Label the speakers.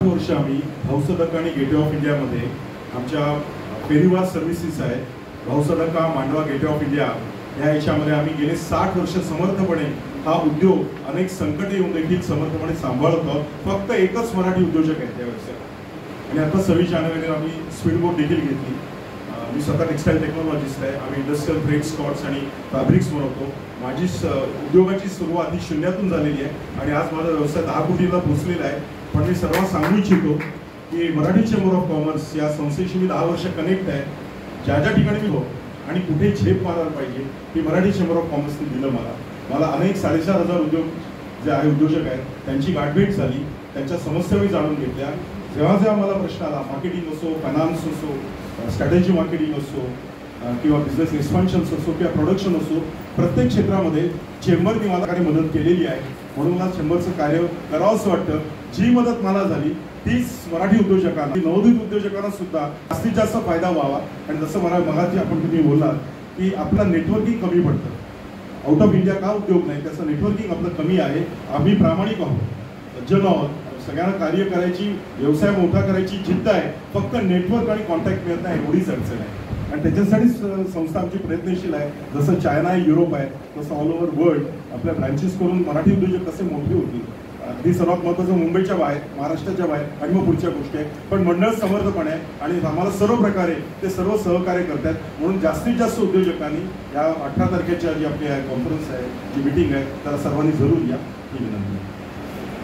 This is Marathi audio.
Speaker 1: वर्ष आम्ही भाऊ सदका आणि गेटवे ऑफ इंडियामध्ये आमच्या फेरीवास सर्व्हिसेस आहेत. भाऊ सदका, मांडवा, गेटवे ऑफ इंडिया या याच्यामध्ये आम्ही गेले 60 वर्ष समर्थपणे हा उद्योग अनेक संकट येऊन देखील समर्थपणे सांभाळत आहोत. फक्त एकच मराठी उद्योजक आहेत त्या व्यवसायात. आणि आता 26 जानेवारीला आम्ही स्पीड बोट देखील घेतली. मी स्वतः टेक्स्टाईल टेक्नॉलॉजिस्ट आहे. आम्ही इंडस्ट्रियल थ्रेड स्कॉट्स आणि फॅब्रिक्स बनवतो. माझी उद्योगाची सुरुवात ही शून्यातून झालेली आहे आणि आज माझा व्यवसाय 10 कोटीला पोहोचलेला आहे. पण मी सर्वांना सांगू इच्छितो की मराठी चेंबर ऑफ कॉमर्स या संस्थेशी मी 10 वर्ष कनेक्ट आहे. ज्या ज्या ठिकाणी मी हो आणि कुठे झेप मारायला पाहिजे ती मराठी चेंबर ऑफ कॉमर्सने दिलं मला अनेक 4,500 उद्योग जे आहे उद्योजक आहेत त्यांची गाठभेट झाली. त्यांच्या समस्याही जाणून घेतल्या. जेव्हा जेव्हा मला प्रश्न आला, मार्केटिंग असो, फायनान्स असो, स्ट्रॅटेजी मार्केटिंग असो किंवा बिझनेस एक्सपान्शन्स असो किंवा प्रोडक्शन असो, प्रत्येक क्षेत्रामध्ये चेंबरने मला काही मदत केलेली आहे. म्हणून मला चेंबरचं कार्य करावंसं वाटतं. जी मदत मला झाली तीच मराठी उद्योजकांना, नवोदित उद्योजकांना सुद्धा जास्तीत जास्त फायदा व्हावा. आणि जसं मला मगाशी तुम्ही बोललात की आपलं नेटवर्किंग कमी पडतं. आउट ऑफ इंडिया का उद्योग नाही, त्याचं नेटवर्किंग आपलं कमी आहे. आम्ही प्रामाणिक आहोत, सज्जन आहोत, सगळ्यांना कार्य करायची, व्यवसाय मोठा करायची जिद्द आहे. फक्त नेटवर्क आणि कॉन्टॅक्ट मिळत नाही एवढीच अडचण आहे. आणि त्याच्यासाठीच संस्था आमची प्रयत्नशील आहे. जसं चायना आहे, युरोप आहे, तसं ऑल ओव्हर वर्ल्ड आपल्या ब्रँचेस करून मराठी उद्योजक कसे मोठे होतील. अगदी सर्वात महत्त्वाचं मुंबईच्या बाहेर, महाराष्ट्राच्या बाहेर आणि मग पुढच्या गोष्टी आहे. पण मंडळ समर्थपणे आहे आणि आम्हाला सर्व प्रकारे ते सर्व सहकार्य करतात. म्हणून जास्तीत जास्त उद्योजकांनी या 18 तारखेच्या जी आपली कॉन्फरन्स आहे, जी मिटिंग आहे, त्याला सर्वांनी जरूर या ही विनंती.